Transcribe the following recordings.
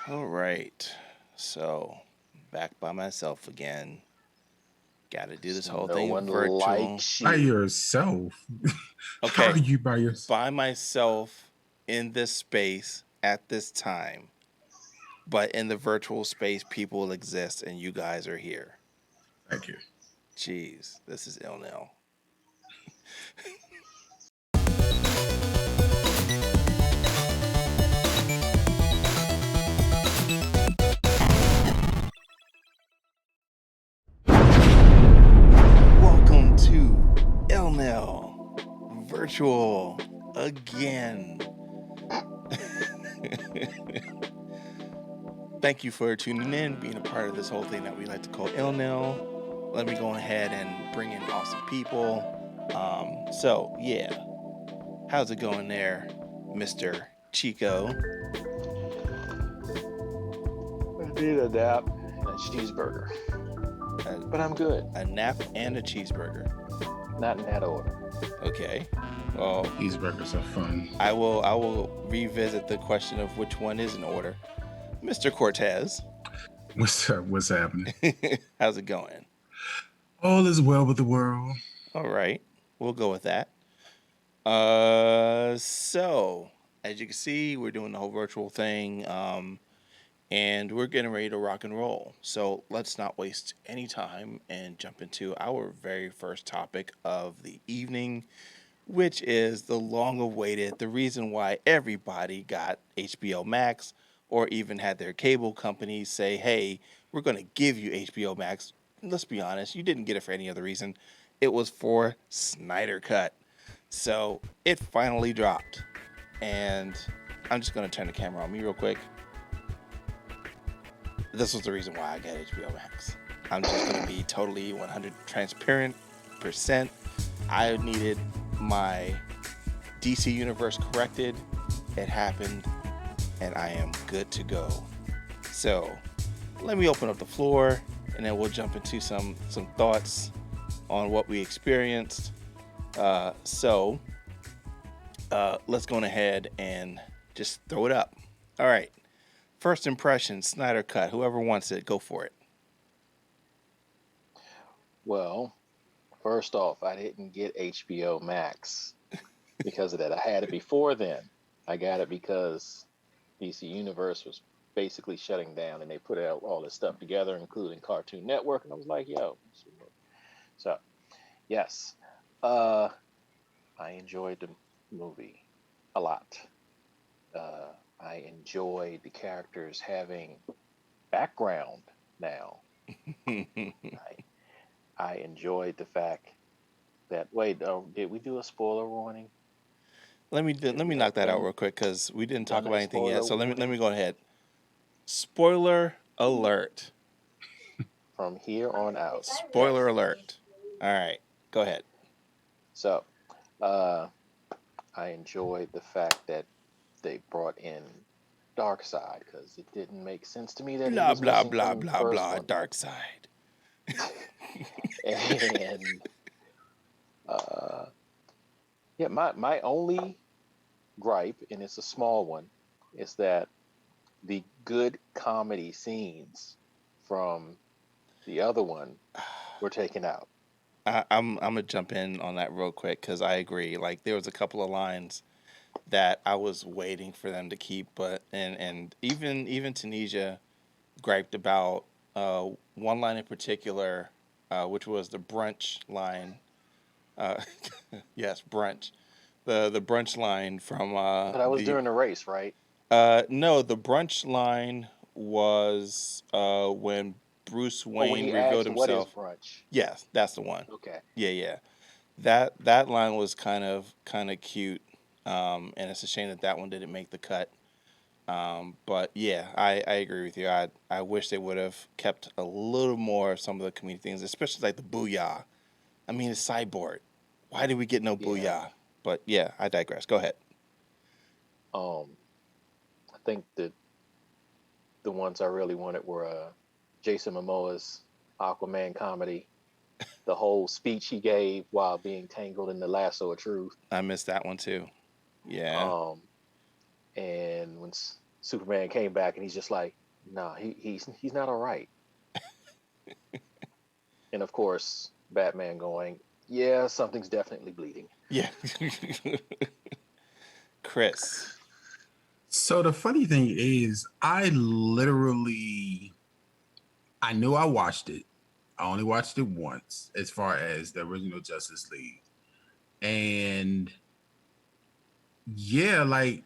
All right. So, back by myself again. Got to do this whole No thing one virtual. likes By you. yourself. How are Okay. you by yourself? By myself in this space at this time. But in the virtual space, people will exist and you guys are here. Thank you. Jeez, this is ill nil. Welcome to ill nil virtual again. Thank you for tuning in, being a part of this whole thing that we like to call ill nil. Let me go ahead and bring in awesome people. Yeah, how's it going there, Mr. Chico? I need a nap and a cheeseburger. But I'm good. A nap and a cheeseburger. Not in that order. Okay. Well, Cheeseburgers are fun. I will revisit the question of which one is in order. Mr. Cortez, What's up? What's happening? how's it going? All is well with the world. All right, we'll go with that. So as you can see, we're doing the whole virtual thing, and we're getting ready to rock and roll. So let's not waste any time and jump into our very first topic of the evening, which is the long-awaited, the reason why everybody got HBO Max or even had their cable companies say, "Hey, we're going to give you HBO Max." Let's be honest, you didn't get it for any other reason. It was for Snyder Cut. So it finally dropped. And I'm just going to turn the camera on me real quick. This was the reason why I got HBO Max. I'm just going to be totally 100 transparent percent. I needed my DC universe corrected. It happened, and I am good to go. So let me open up the floor, and then we'll jump into some thoughts on what we experienced. Let's go ahead and just throw it up. All right. First impression, Snyder Cut. Whoever wants it, go for it. Well, first off, I didn't get HBO Max because of that. I had it before then. I got it because DC Universe was basically shutting down and they put out all this stuff together, including Cartoon Network. And I was like, yo. So, yes, uh, I enjoyed the movie a lot. I enjoyed the characters having background now. I enjoyed the fact that wait, did we do a spoiler warning? let Did me we knock that out done real quick because we didn't talk done about a anything yet. spoiler So let me warning? go ahead. Spoiler alert. From here on out. Spoiler alert. All right, go ahead. So, uh, I enjoyed the fact that they brought in Darkseid because it didn't make sense to me that he Blah was blah missing blah from the blah first blah. one. Dark side. And uh, yeah, my only gripe, and it's a small one, is that the good comedy scenes from the other one were taken out. I'm gonna jump in on that real quick because I agree. Like there was a couple of lines that I was waiting for them to keep, but and even Tunisia griped about one line in particular, which was the brunch line. Uh, yes, brunch. The brunch line from But I was the during the race, right? no, the brunch line was when Bruce Oh, when Wayne he revealed asked, "What is himself. brunch?" Yes, that's the one. Okay. Yeah, yeah. That line was kind of cute, and it's a shame that that one didn't make the cut. But yeah, I agree with you. I wish they would have kept a little more of some of the comedic things, especially like the booyah. I mean, it's Cyborg. Why did we get no Yeah. booyah? But yeah, I digress. Go ahead. Um, I think that the ones I really wanted were Jason Momoa's Aquaman comedy, the whole speech he gave while being tangled in the lasso of truth, I missed that one too. Yeah. um, and when Superman came back and he's just like, "No, he's not all right." And of course, Batman going, "Yeah, something's definitely bleeding." Yeah. Chris. So the funny thing is, I knew I watched it. I only watched it once, as far as the original Justice League, and yeah, like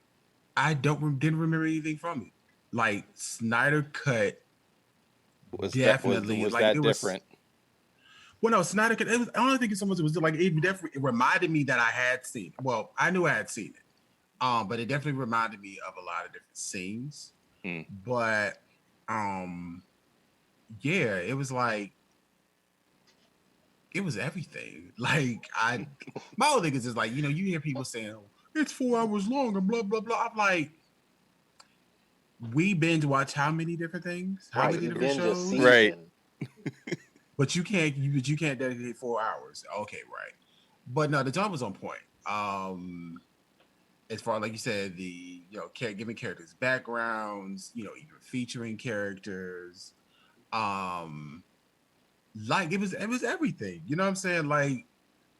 didn't remember anything from it. Like Snyder cut, definitely Was like that it was. different? Well, no, Snyder cut. I don't think it's so much. It was like it reminded me that I had seen it. Well, I knew I had seen it, but it definitely reminded me of a lot of different scenes. Hmm. But um, yeah, it was like it was everything. Like my whole thing is just like, you hear people saying, "Oh, it's 4 hours long," and blah blah blah. I'm like, we binge watch how many different things, how Right, many you different binge a shows, Right. season. but you can't dedicate 4 hours. Okay, right. But no, the job was on point. As far like you said, the giving characters backgrounds, even featuring characters. Um, like it was everything. You know what I'm saying? Like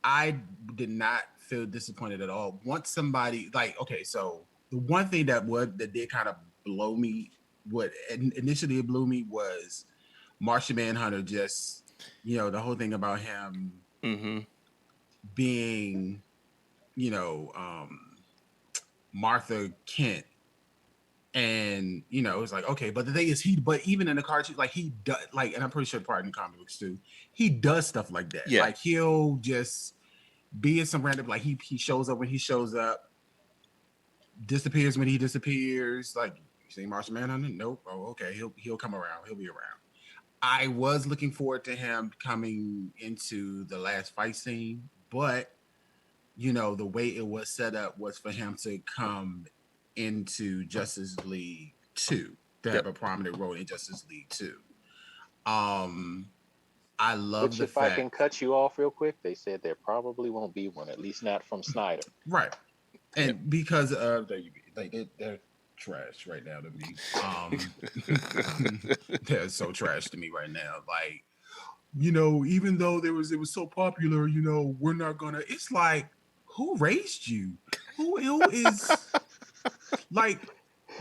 I did not feel disappointed at all. Once somebody like, okay, so the one thing that did kind of blow me, what initially it blew me was Martian Manhunter. Just the whole thing about him Mm-hmm. being, you know, um, Martha Kent. And it was like, okay, but the thing is, but even in the cartoon, like he does, like, and I'm pretty sure part in the comic books too, he does stuff like that. Yeah. Like he'll just be in some random, like he shows up when he shows up, disappears when he disappears. Like, you see Martian Manhunter? Nope. Oh, okay. He'll come around. He'll be around. I was looking forward to him coming into the last fight scene, but the way it was set up was for him to come into Justice League 2 to have Yep. a prominent role in Justice League 2. Um, I love Which, the if I can fact, cut you off real quick, they said there probably won't be one, at least not from Snyder. right, Yep. and because of they're trash right now to me. They're so trash to me right now. Like, even though it was so popular, we're not gonna. It's like, who raised you? Who is like?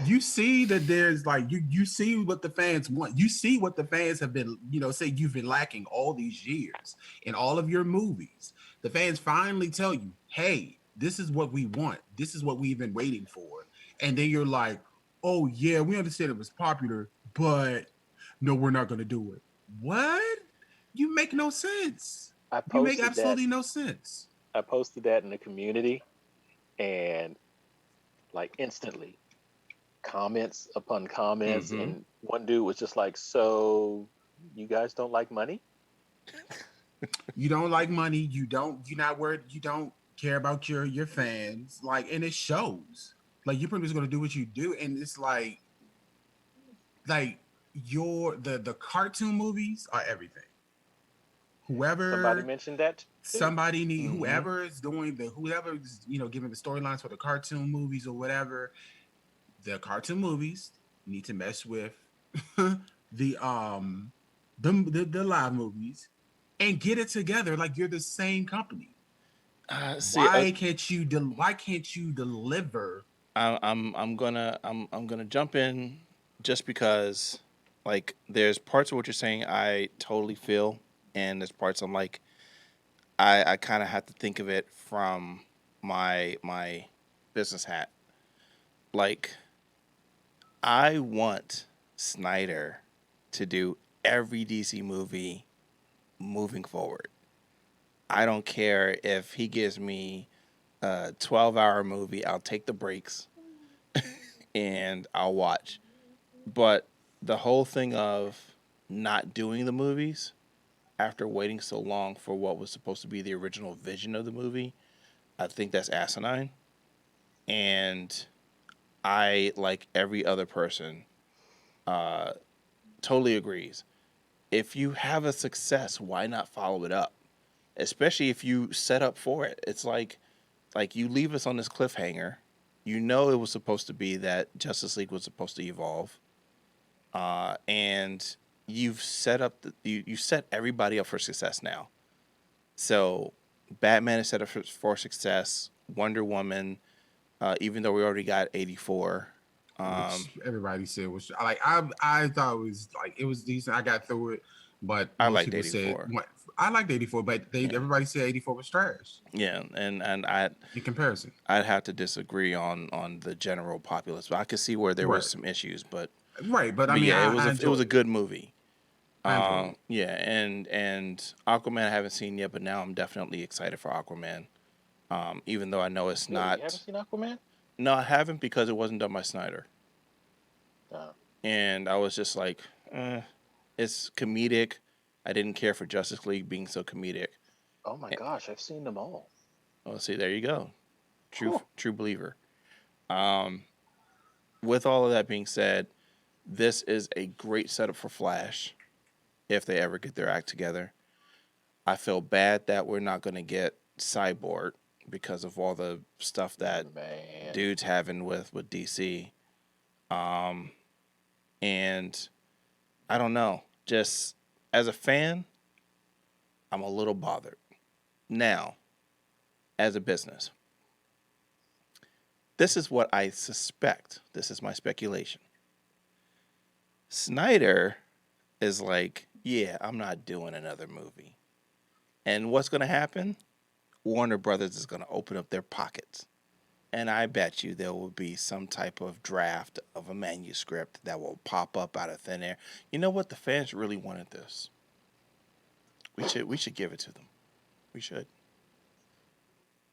You see that there's like you see what the fans want. You see what the fans have been, say you've been lacking all these years in all of your movies. The fans finally tell you, hey, this is what we want. This is what we've been waiting for. And then you're like, oh yeah, we understand it was popular, but no, we're not gonna do it. What? You make no sense. I You make posted that. absolutely no sense. I posted that in the community, and like instantly, comments upon comments, Mm-hmm. and one dude was just like, "So, you guys don't like money?" You don't like money. You're not worried. You don't care about your fans. Like, and it shows. Like, you're pretty much gonna do what you do, and it's like the cartoon movies are everything. Somebody Whoever mentioned that too. somebody need, Mm-hmm. whoever is doing whoever's giving the storylines for the cartoon movies or whatever, the cartoon movies need to mess with the the live movies and get it together. Like, you're the same company. See, Why can't you deliver? I'm gonna jump in just because, like, there's parts of what you're saying I totally feel, and there's parts I'm like, I kind of have to think of it from my business hat. Like, I want Snyder to do every DC movie moving forward. I don't care if he gives me a 12-hour movie. I'll take the breaks and I'll watch. But the whole thing of not doing the movies after waiting so long for what was supposed to be the original vision of the movie, I think that's asinine. And I, like every other person, uh, totally agrees. If you have a success, why not follow it up? Especially if you set up for it. It's like you leave us on this cliffhanger, You know it was supposed to be that Justice League was supposed to evolve, and you've set up you set everybody up for success now. So Batman is set up for success. Wonder Woman, even though we already got 84. Which everybody said was like I thought it was decent. I got through it, but I most liked people said 84. I liked 84, but Yeah. everybody said 84 was trash Yeah, and in comparison. I'd have to disagree on the general populace, but I could see where there was Right, some issues, right. But I but mean, yeah, I it was a enjoyed it. good movie. I enjoyed it. Yeah, and Aquaman I haven't seen yet, but now I'm definitely excited for Aquaman. Even though I know it's Really, you haven't not. seen Aquaman? No, I haven't because it wasn't done by Snyder, No. and I was just like, it's comedic. I didn't care for Justice League being so comedic. Oh my gosh, I've seen them all. Oh, see, there you go, Whew. true believer. Um, with all of that being said, this is a great setup for Flash if they ever get their act together. I feel bad that we're not going to get Cyborg because of all the stuff that Man. dude's having with DC. And I don't know. Just as a fan, I'm a little bothered. Now, as a business, this is what I suspect. This is my speculation. Snyder is like, yeah, I'm not doing another movie. And what's going to happen? Warner Brothers is going to open up their pockets. And I bet you there will be some type of draft of a manuscript that will pop up out of thin air. You know what? The fans really wanted this. We should give it to them. We should.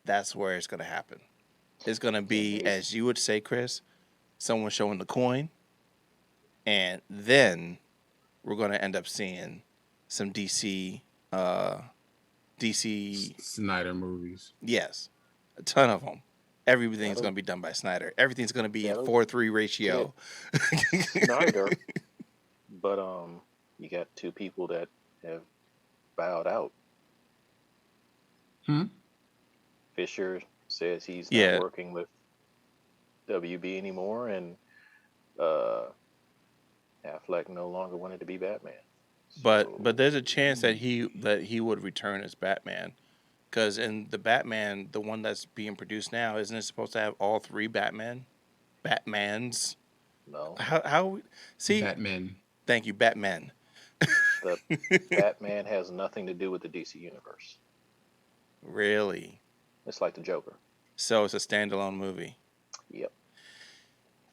That's where it's going to happen. It's going to be, as you would say, Chris, someone showing the coin. And then we're going to end up seeing some DC, Snyder movies. yes, a ton of them. Everything's That'll- going to be done by Snyder. Everything's going to be a that'll 4:3 ratio. Snyder. But you got two people that have bowed out. Fisher says he's Yeah. not working with WB anymore, and Affleck no longer wanted to be Batman. But there's a chance that he would return as Batman, because in the Batman, the one that's being produced now, isn't it supposed to have all three Batmans? No, How see? Batman. Thank you, Batman. the Batman has nothing to do with the DC universe. Really? It's like the Joker. So it's a standalone movie. Yep.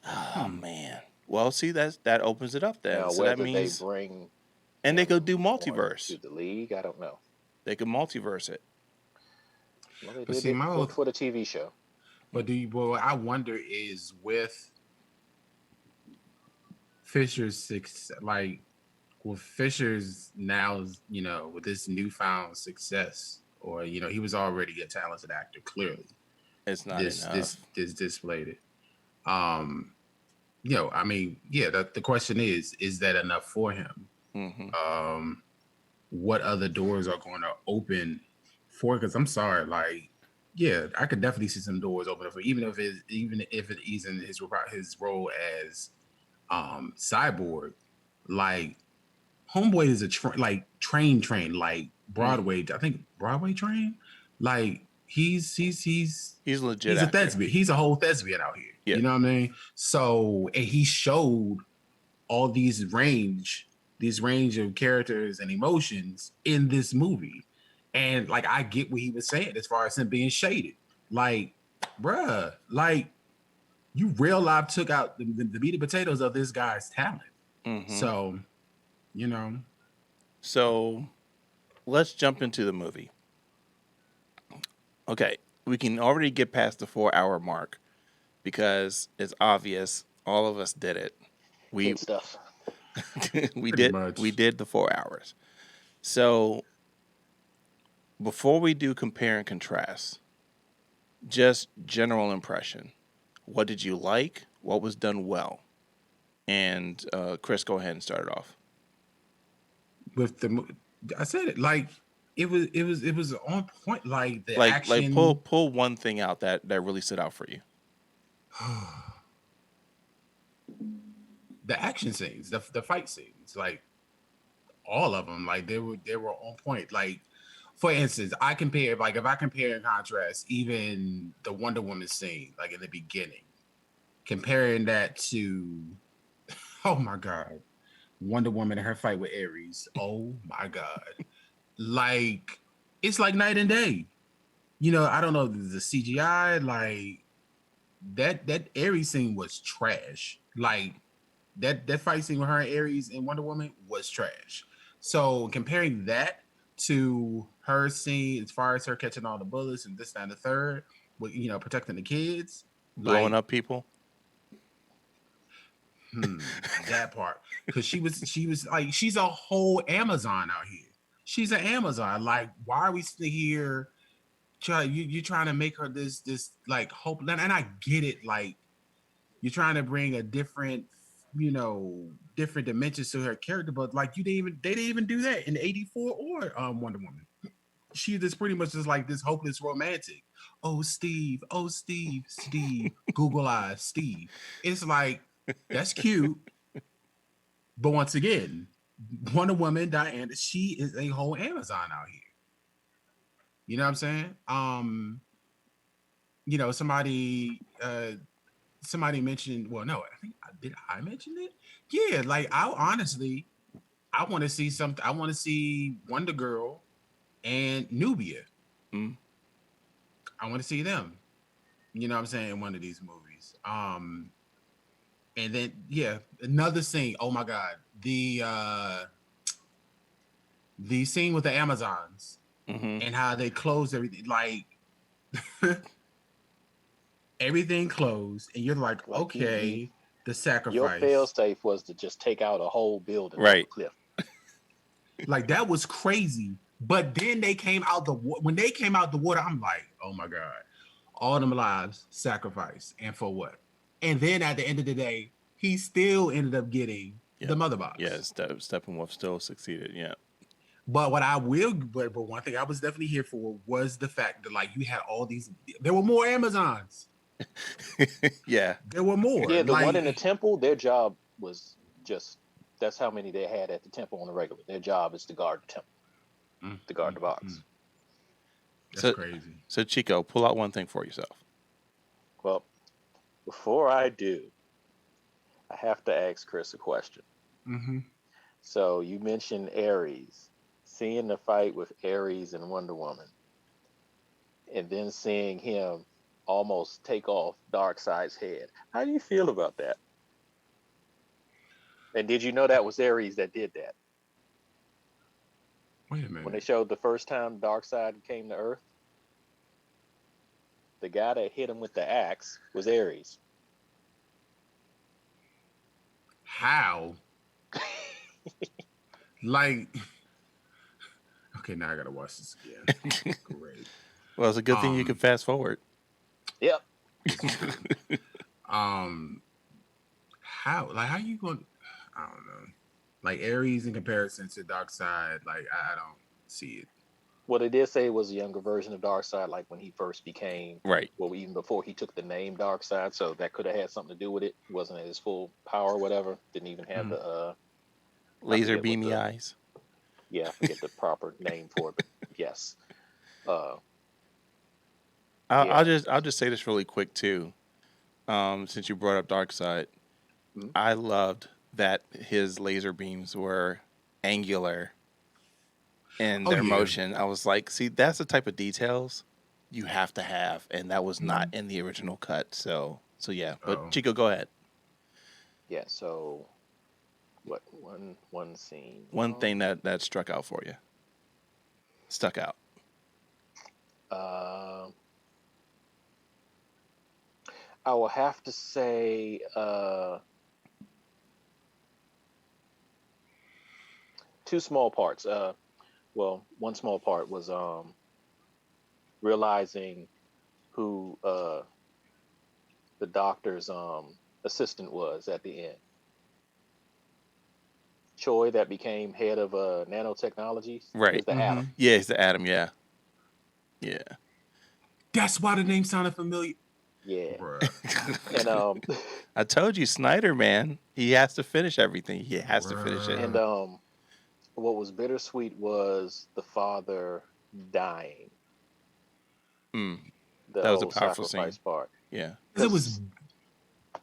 Oh man. Well, see that opens it up then. Now So whether that means, they bring and they could do one multiverse. to the league, I don't know. They could multiverse it. Well, they But did see, it my whole- for the TV show. But what I wonder is with Fisher's success, like with Fisher's now, with this newfound success, or he was already a talented actor. Clearly, It's not this enough. this displayed it. I mean, yeah. The question is that enough for him? Mm-hmm. What other doors are going to open for? Because I'm sorry, like, yeah, I could definitely see some doors open for even if it isn't his role as Cyborg. Like, Homeboy is a train like Broadway. I think Broadway train. Like he's Legit. he's a actor. thespian. He's a whole thespian out here. Yeah. You know what I mean? So, and he showed all these range of characters and emotions in this movie. And like, I get what he was saying as far as him being shaded. Like, bruh, like you real life took out the meat and potatoes of this guy's talent. Mm-hmm. So, So let's jump into the movie. Okay, we can already get past the 4-hour mark because it's obvious all of us did it. We Good stuff. we Pretty did much. we did the 4 hours. So before we do compare and contrast, just general impression. What did you like? What was done well? And Chris, go ahead and start it off. With I said it like it was on point. Like the Like action. pull one thing out that really stood out for you. The action scenes, the fight scenes, like all of them, like they were on point. Like for instance, I compare like if I compare and contrast even the Wonder Woman scene, like in the beginning, comparing that to oh my god, Wonder Woman and her fight with Ares. Oh my god, like it's like night and day. I don't know the CGI, like that Ares scene was trash. Like that fight scene with her and Ares and Wonder Woman was trash. So comparing that to her scene as far as her catching all the bullets and this that, and the third, with protecting the kids, Blowing like up people. that part, because she was like she's a whole Amazon out here. She's an Amazon. Like, why are we sitting here? You're trying to make her this like hope, and I get it. Like you're trying to bring a different dimensions to her character, but like they didn't even do that in '84 or Wonder Woman. She just pretty much just like this hopeless romantic. Oh Steve, Google eyes, Steve. It's like that's cute, but once again, Wonder Woman, Diana, she is a whole Amazon out here. You know what I'm saying? Somebody mentioned, well, no, I think did I mention it? Yeah, like I want to see something. I want to see Wonder Girl and Nubia. Mm. I want to see them. You know what I'm saying, in one of these movies. And then yeah, another scene. Oh my god, the scene with the Amazons Mm-hmm. and how they closed everything. Like everything closed, and you're like, Like okay, the your sacrifice. fail safe was to just take out a whole building off a Right. cliff. Like that was crazy. But then they came out when they came out the water, I'm like, oh my god, all them lives sacrificed, and for what? And then at the end of the day, he still ended up getting Yeah. the mother box. Yeah. Steppenwolf still succeeded. Yeah. But but one thing I was definitely here for was the fact that like you had all these. There were more Amazons. Yeah. There were more. Yeah, the like, one in the temple, their job was just that's how many they had at the temple on the regular. Their job is to guard the temple, to guard the box. That's crazy. So Chico, pull out one thing for yourself. Well, before I do, I have to ask Chris a question. Mm-hmm. So you mentioned Ares, seeing the fight with Ares and Wonder Woman, and then seeing him almost take off Darkseid's head. How do you feel about that? And did you know that was Ares that did that? Wait a minute. When they showed the first time Darkseid came to Earth, the guy that hit him with the axe was Ares. How? Like, okay, now I gotta watch this again. Great. Well, it's a good thing you can fast forward. Yep. How? Like, how you going? I don't know. Like Ares in comparison to Darkseid, like I don't see it. Well, they did say it was a younger version of Darkseid, like when he first became, Right. well, even before he took the name Darkseid. So that could have had something to do with it. Wasn't at his full power or whatever. Didn't even have the Laser forget what beamy the- eyes. yeah, I forget the proper name for it, but yes. I'll just say this really quick too. Since you brought up Darkseid, Mhm. I loved that his laser beams were angular in their motion. I was like, see, that's the type of details you have to have, and that was not in the original cut. So yeah. But Chico, go ahead. Yeah. So, what one scene? One thing that struck out for you. Stuck out. I will have to say two small parts. Well, one small part was realizing who the doctor's assistant was at the end. Choi, that became head of nanotechnologies. Right. Is the Atom. Yeah, it's the Atom. Yeah. Yeah. That's why the name sounded familiar. Yeah, Bruh. and I told you, Snyder, man, he has to finish everything. He has to finish it. and Bruh. what was bittersweet was the father dying, Mm, the that was a whole powerful sacrifice scene. part. Yeah. Because it was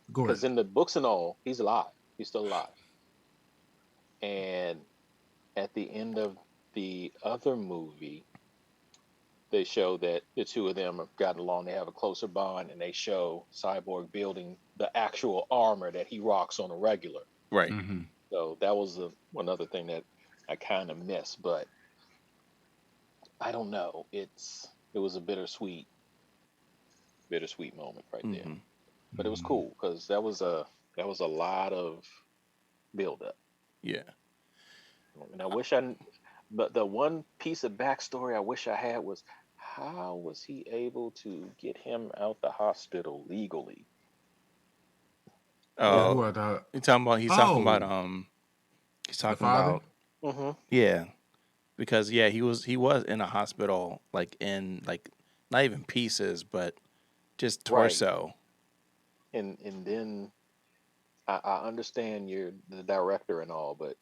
Because good. in the books and all, he's alive. He's still alive. And at the end of the other movie, they show that the two of them have gotten along. They have a closer bond, and they show Cyborg building the actual armor that he rocks on a regular. Right. Hmm. So that was another thing that I kind of miss. But I don't know. It was a bittersweet moment right there. Hmm. But it was cool because that was a lot of build up. Yeah. And I wish but the one piece of backstory I wish I had was how was he able to get him out the hospital legally? Who Oh, I thought? he's talking about Oh, he's the talking father. about Hmm. yeah, because yeah, he was in a hospital like in like not even pieces, but just Right. torso. And then I understand you're the director and all, but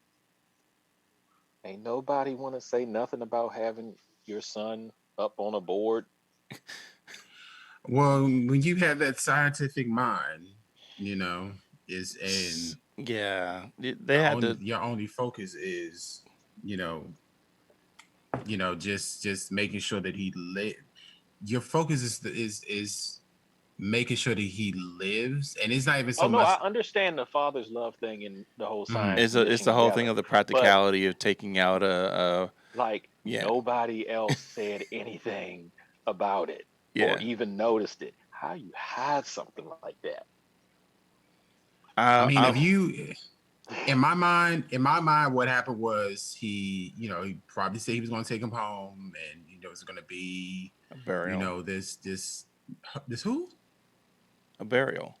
ain't nobody want to say nothing about having your son up on a board. Well, when you have that scientific mind, you know, is and Yeah, they had to. your only focus is, you know, just making sure that he live. Your focus is making sure that he lives, and it's not even Oh so no, much. I understand the father's love thing and the whole Mhm. science It's mission the whole thing together, of the but practicality of taking out a like yeah, nobody else said anything about it or yeah. even noticed it. How you hide something like that? I mean, if I you in my mind, what happened was he probably said he was going to take him home, and it's going to be, a burial, this who? a burial.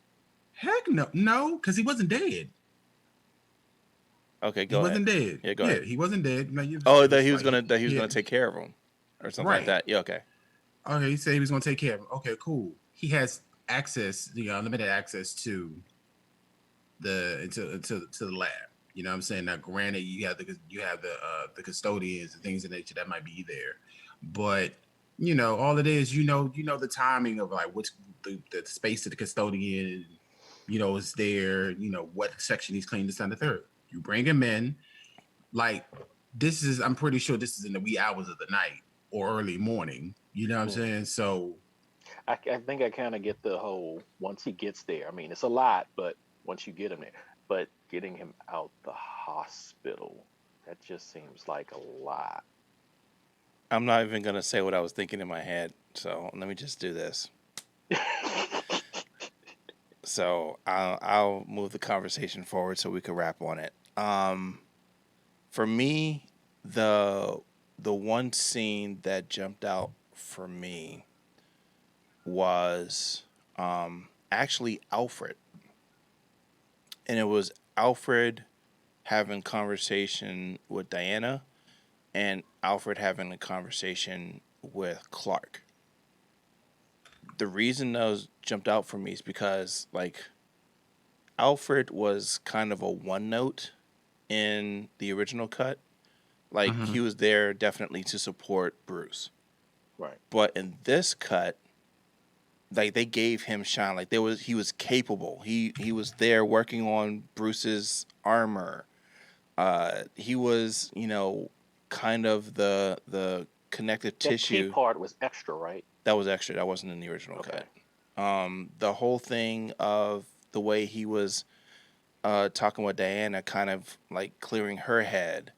Heck no, no, because he wasn't dead. Okay, He go ahead. wasn't dead. Yeah, go Yeah, ahead. he wasn't dead. No, Oh, it was like that he was yeah, gonna take care of him, or something like right. that. Yeah, okay. Okay, he said he was going to take care of him. Okay, cool. He has access, unlimited access to to the lab. You know what I'm saying? Now, granted, you have the custodians and things of nature that might be there, but all it is, the timing of like which the space of the custodian, is there. What section he's cleaning, this and the third. You bring him in, like this is. I'm pretty sure this is in the wee hours of the night or early morning. You know what I'm Hmm. saying? So I think I kind of get the whole once he gets there. I mean, it's a lot, but once you get him there, but getting him out the hospital, that just seems like a lot. I'm not even gonna say what I was thinking in my head. So let me just do this. So I'll move the conversation forward so we can wrap on it. For me, the the one scene that jumped out for me was actually Alfred, and it was Alfred having conversation with Diana, and Alfred having a conversation with Clark. The reason those jumped out for me is because like Alfred was kind of a one note in the original cut. Like mhm. he was there definitely to support Bruce. Right. But in this cut, like they gave him shine. Like he was capable. He was there working on Bruce's armor. He was, kind of the connective That key tissue part was extra, right? that was extra. That wasn't in the original Okay. cut. The whole thing of the way he was talking with Diana, kind of like clearing her head,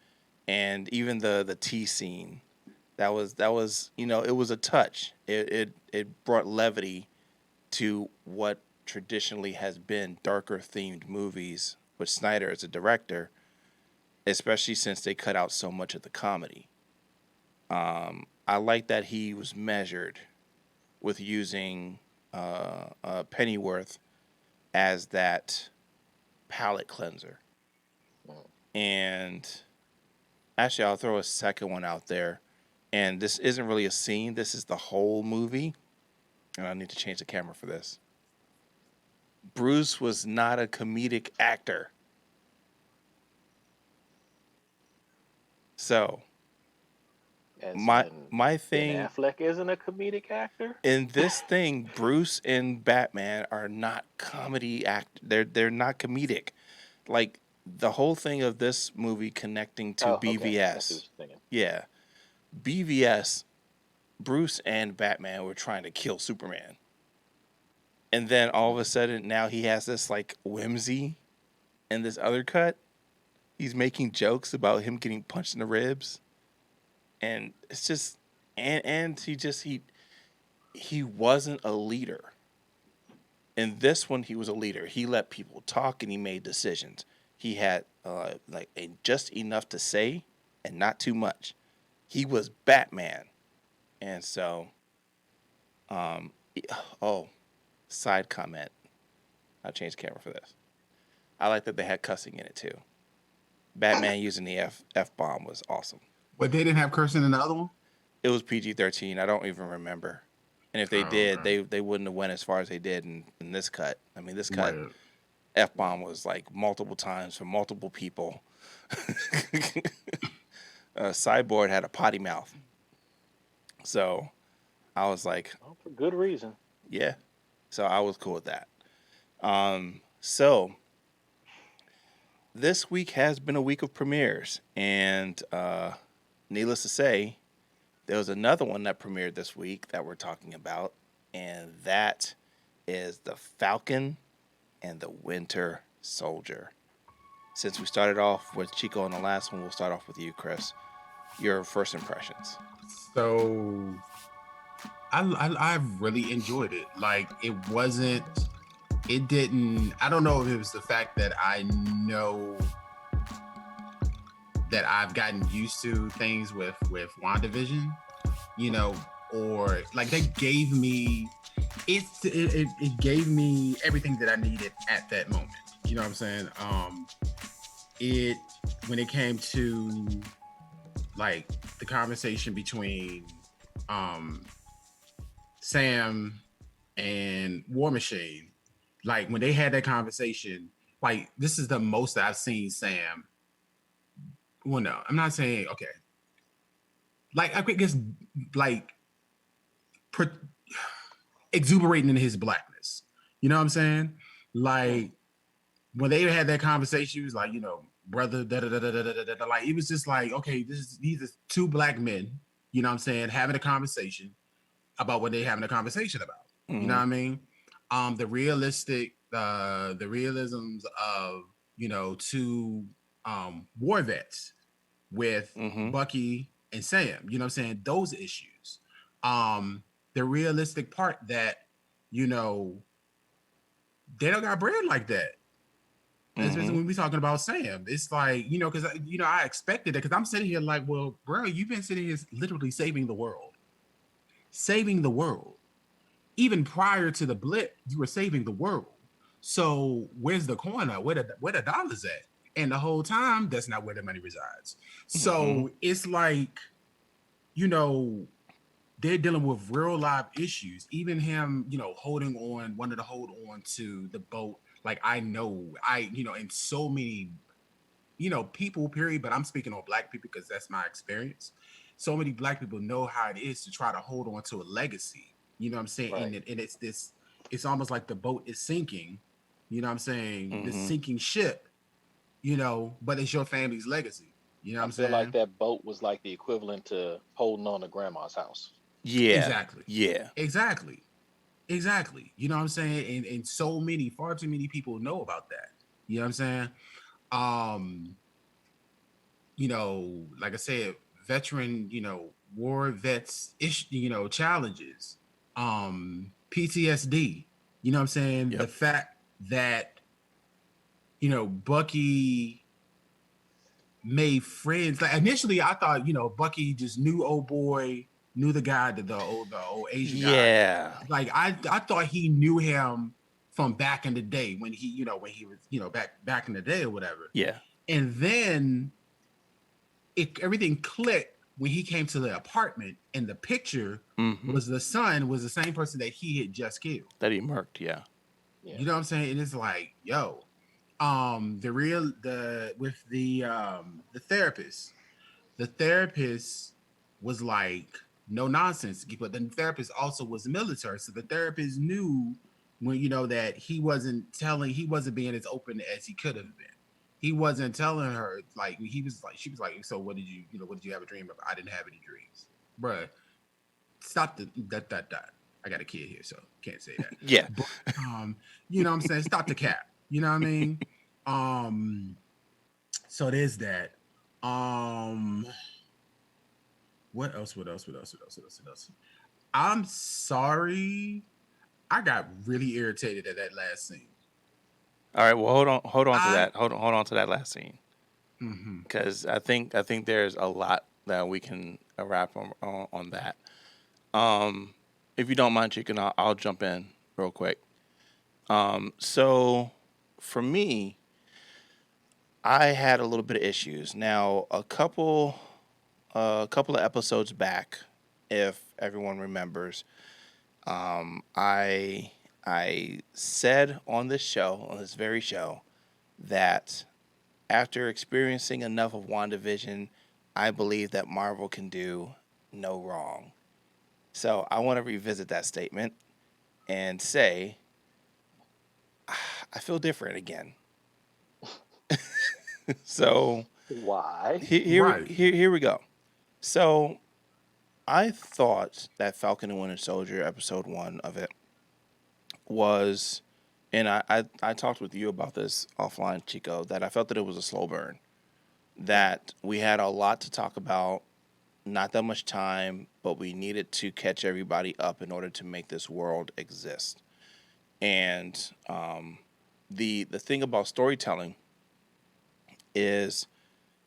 and even the tea scene. That was it was a touch. It brought levity to what traditionally has been darker themed movies with Snyder as a director, especially since they cut out so much of the comedy. I like that he was measured with using Pennyworth as that palate cleanser. Mm. And actually, I'll throw a second one out there. And this isn't really a scene, this is the whole movie. And I need to change the camera for this. Bruce was not a comedic actor. So As my in my Ben thing Affleck isn't a comedic actor? in this thing, Bruce and Batman are not comedy act. They're not comedic. Like the whole thing of this movie connecting to Oh, okay. I see what BVS. you're thinking. Yeah, BVS. Bruce and Batman were trying to kill Superman, and then all of a sudden now he has this like whimsy in this other cut. He's making jokes about him getting punched in the ribs, and it's just and he wasn't a leader. In this one, he was a leader. He let people talk and he made decisions. He had just enough to say and not too much. He was Batman, and so um, oh, side comment. I'll change the camera for this. I like that they had cussing in it too. Batman using the F bomb was awesome. But they didn't have cursing in the other one. It was PG-13. I don't even remember. And if they Oh, did, okay. they wouldn't have went as far as they did in this cut. I mean, this cut Right. F bomb was like multiple times from multiple people. Cyborg had a potty mouth, so I was like, Well, for good reason. yeah. So I was cool with that. So this week has been a week of premieres, and needless to say, there was another one that premiered this week that we're talking about, and that is The Falcon and the Winter Soldier. Since we started off with Chico on the last one, we'll start off with you, Chris. Your first impressions. So I really enjoyed it. Like it didn't. I don't know if it was the fact that I know that I've gotten used to things with WandaVision, or like they gave me it gave me everything that I needed at that moment. You know what I'm saying? It when it came to like the conversation between Sam and War Machine, like when they had that conversation, like this is the most I've seen Sam. Well, no, I'm not saying okay. Like I guess like exuberating in his blackness. You know what I'm saying? Like when they had that conversation, he was like, brother, da da da da da da da. Like it was just like, okay, these are two black men. You know what I'm saying? Having a conversation about what they're having a conversation about. Mm-hmm. You know what I mean? The realisms of two war vets with Bucky and Sam. You know what I'm saying? Those issues. The realistic part that they don't got bread like that. Especially when we talking about Sam, it's like because I expected it because I'm sitting here like, well, bro, you've been sitting here literally saving the world. Even prior to the blip, you were saving the world. So where's the corner? Where the dollars at? And the whole time, that's not where the money resides. So it's like, they're dealing with real live issues. Even him, wanted to hold on to the boat. Like and so many, people, period. But I'm speaking on black people because that's my experience. So many black people know how it is to try to hold on to a legacy. You know what I'm saying? Right. And it's almost like the boat is sinking. You know what I'm saying? The sinking ship, but it's your family's legacy. You know what I'm saying? I feel like that boat was like the equivalent to holding on to grandma's house. Yeah. Exactly. Yeah. Exactly. You know what I'm saying? And far too many people know about that. You know what I'm saying? Like I said, veteran, war vets challenges, PTSD, you know what I'm saying? Yep. The fact that, Bucky made friends. Like initially I thought, Bucky just knew old boy, knew the guy, the old Asian guy. Yeah. Like I thought he knew him from back in the day when he was, back in the day or whatever. Yeah. And then everything clicked when he came to the apartment and the picture was the son was the same person that he had just killed. That he murked, yeah. Yeah. You know what I'm saying? And it's like, yo, the therapist. The therapist was like no nonsense, but the therapist also was military, so the therapist knew when that he wasn't being as open as he could have been. He wasn't telling her like she was like, so what did you have a dream of? I didn't have any dreams, bruh. Stop that. I got a kid here, so can't say that. Yeah. But you know what I'm saying? Stop the cap. You know what I mean? Um, so there's that. Um, what else? I'm sorry. I got really irritated at that last scene. All right. Well, hold on to I that. Hold on to that last scene, mhm. because I think there's a lot that we can wrap on that. Um, if you don't mind, Chicken, I'll jump in real quick. So for me, I had a little bit of issues. Now, a couple of episodes back, if everyone remembers, I said on this show, on this very show, that after experiencing enough of WandaVision, I believe that Marvel can do no wrong. So I want to revisit that statement and say I feel different again. So Why? Right. here we go. So I thought that Falcon and Winter Soldier episode 1 of it was, and I talked with you about this offline, Chico, that I felt that it was a slow burn. That we had a lot to talk about, not that much time, but we needed to catch everybody up in order to make this world exist. And the thing about storytelling is,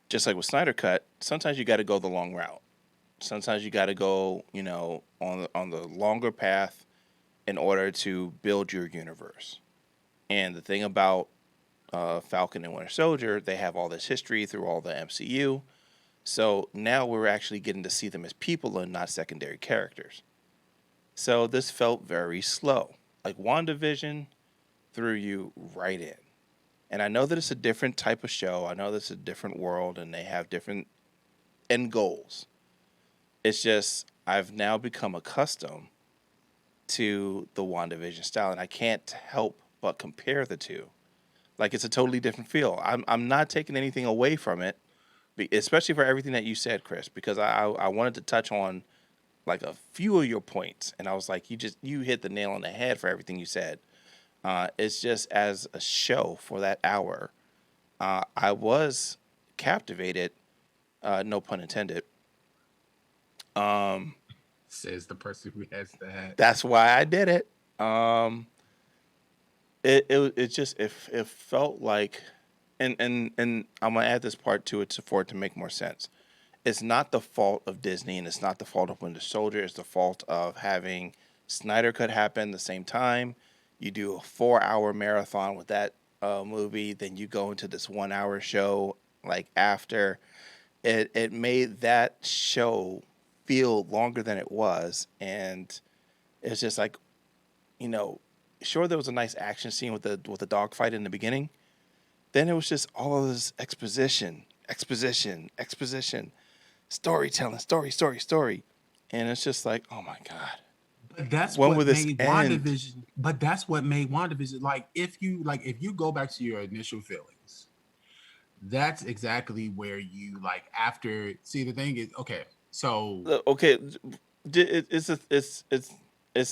just like with Snyder Cut, sometimes you got to go the long route. Sometimes you got to go, on the longer path in order to build your universe. And the thing about Falcon and Winter Soldier, they have all this history through all the MCU. So now we're actually getting to see them as people and not secondary characters. So this felt very slow. Like WandaVision threw you right in. And I know that it's a different type of show. I know that it's a different world and they have different end goals. It's just I've now become accustomed to the WandaVision style, and I can't help but compare the two. Like it's a totally different feel. I'm not taking anything away from it, especially for everything that you said, Chris, because I wanted to touch on like a few of your points, and I was like, you hit the nail on the head for everything you said. It's just as a show for that hour, I was captivated, no pun intended. Um, Says the person who has the hat. that's why I did it. Um, it just it felt like, and I'm gonna add this part to it for it to make more sense. It's not the fault of Disney, and it's not the fault of Winter Soldier. It's the fault of having Snyder Cut happen the same time. You do a 4 hour marathon with that movie, then you go into this 1 hour show like after. It made that show feel longer than it was, and it's just like, you know, sure there was a nice action scene with the dogfight in the beginning. Then it was just all of this exposition, storytelling, story, and it's just like, oh my god, But that's when will what this made end? WandaVision. But that's what made WandaVision. If you go back to your initial feelings, that's exactly where you like after. See, the thing is, okay, so Okay, it's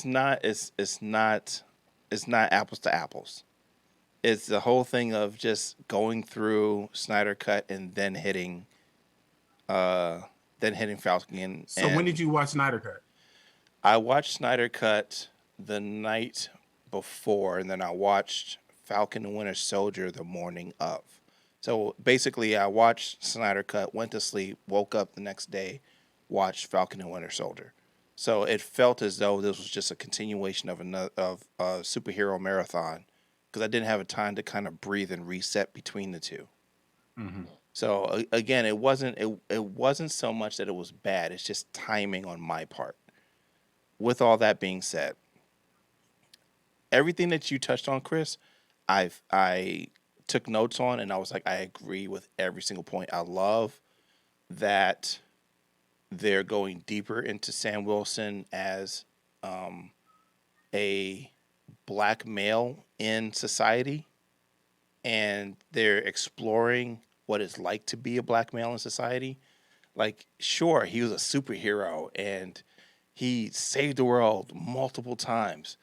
not it's not apples to apples. It's the whole thing of just going through Snyder Cut and uh then hitting Falcon, so when did and you watch Snyder Cut? I watched Snyder Cut the night before, and then I watched Falcon and Winter Soldier the morning of. So basically, I watched Snyder Cut, went to sleep, woke up the next day, watched Falcon and Winter Soldier. So it felt as though this was just a continuation of a superhero marathon, because I didn't have a time to kind of breathe and reset between the two. Mm-hmm. So again, it wasn't so much that it was bad. It's just timing on my part. With all that being said, everything that you touched on, Chris, I took notes on, and I was like, I agree with every single point. I love that they're going deeper into Sam Wilson as um, a black male in society, and they're exploring what it's like to be a black male in society. Like, sure, he was a superhero and he saved the world multiple times,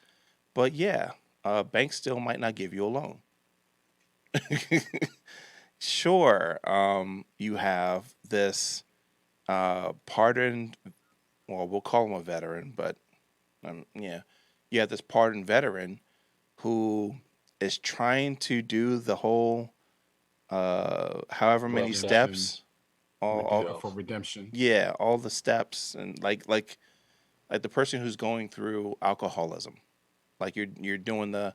but yeah, banks still might not give you a loan. Sure, you have this pardoned, well, we'll call him a veteran, but yeah, you have this pardoned veteran who is trying to do the whole however many Well, steps, all For redemption. yeah, all the steps, and like the person who's going through alcoholism, like you're doing the,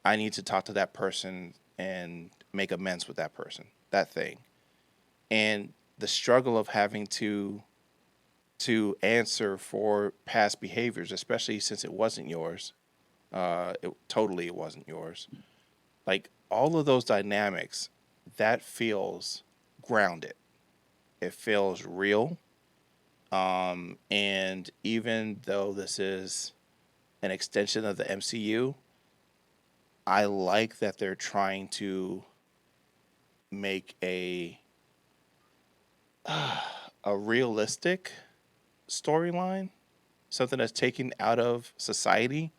I need to talk to that person and make amends with that person, that thing, and the struggle of having to answer for past behaviors, especially since it wasn't yours. It wasn't yours. Like all of those dynamics, that feels grounded. It feels real. And even though this is an extension of the MCU, I like that they're trying to make a realistic storyline, something that's taken out of society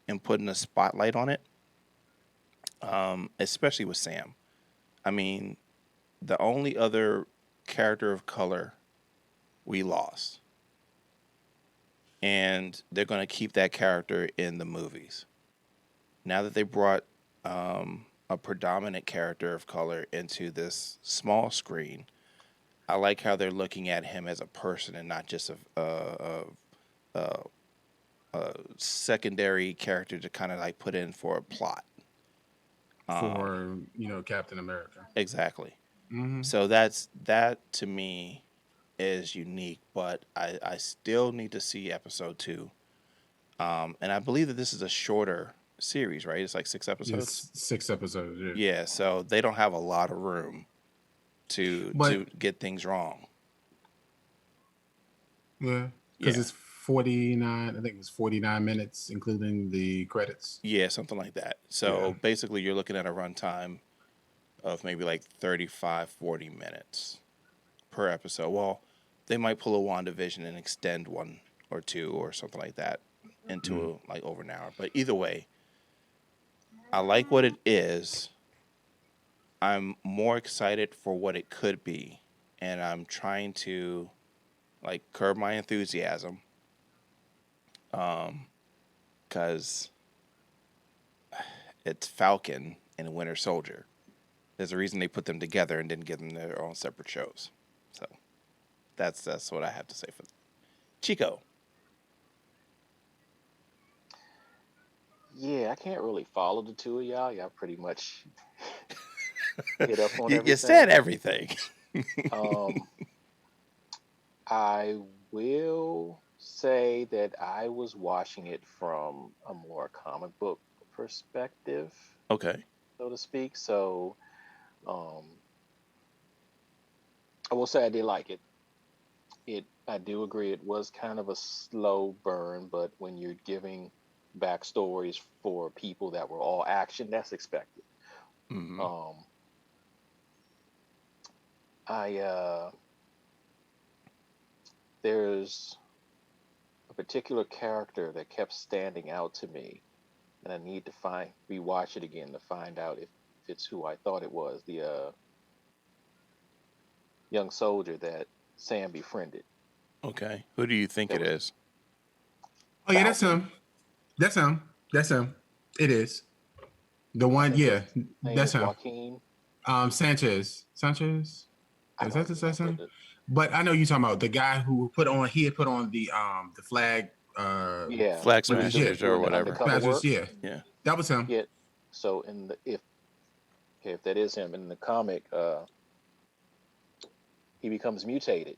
and putting a spotlight on it. Especially with Sam. I mean, the only other character of color we lost, and they're going to keep that character in the movies. Now that they brought a predominant character of color into this small screen, I like how they're looking at him as a person and not just a secondary character to kind of like put in for a plot. For Captain America. Exactly. Hmm. So that to me is unique, but I still need to see episode two. And I believe that this is a shorter series, right? It's like 6 episodes. Yes, 6 episodes. Yeah, Yeah, so they don't have a lot of room but to get things wrong. yeah, because Yeah, it's 49. I think it was 49 minutes, including the credits. yeah, something like that. Yeah. So basically, you're looking at a runtime of maybe like 35, 40 minutes per episode. Well, they might pull a WandaVision and extend one or two or something like that into like over an hour. But either way, I like what it is. I'm more excited for what it could be, and I'm trying to like curb my enthusiasm, because it's Falcon and Winter Soldier. There's a reason they put them together and didn't give them their own separate shows. So that's what I have to say for that. Chico. yeah, I can't really follow the two of y'all. Y'all pretty much hit up on You said everything. everything. Um, I will say that I was watching it from a more comic book perspective, Okay. so to speak. So, um, I will say I did like it. I do agree it was kind of a slow burn, but when you're giving backstories for people that were all action, that's expected. Hmm. Um, I there's a particular character that kept standing out to me, and I need to rewatch it again to find out if it's who I thought it was. The young soldier that Sam befriended. Okay. Who do you think That it was is? Oh yeah, that's Falcon. him. That's him. That's him. It is the I one. think Yeah, his name that's is him. Joaquin. Sanchez. Sanchez. I Is don't that's remember him? the. But I know you talking about the guy who put on. He had put on the flag. Yeah, Flag he was doing Yeah, Smashers or doing the whatever. undercover Smashers. work. Yeah, Yeah. that was him. Yeah. So if that is him in the comic, he becomes mutated,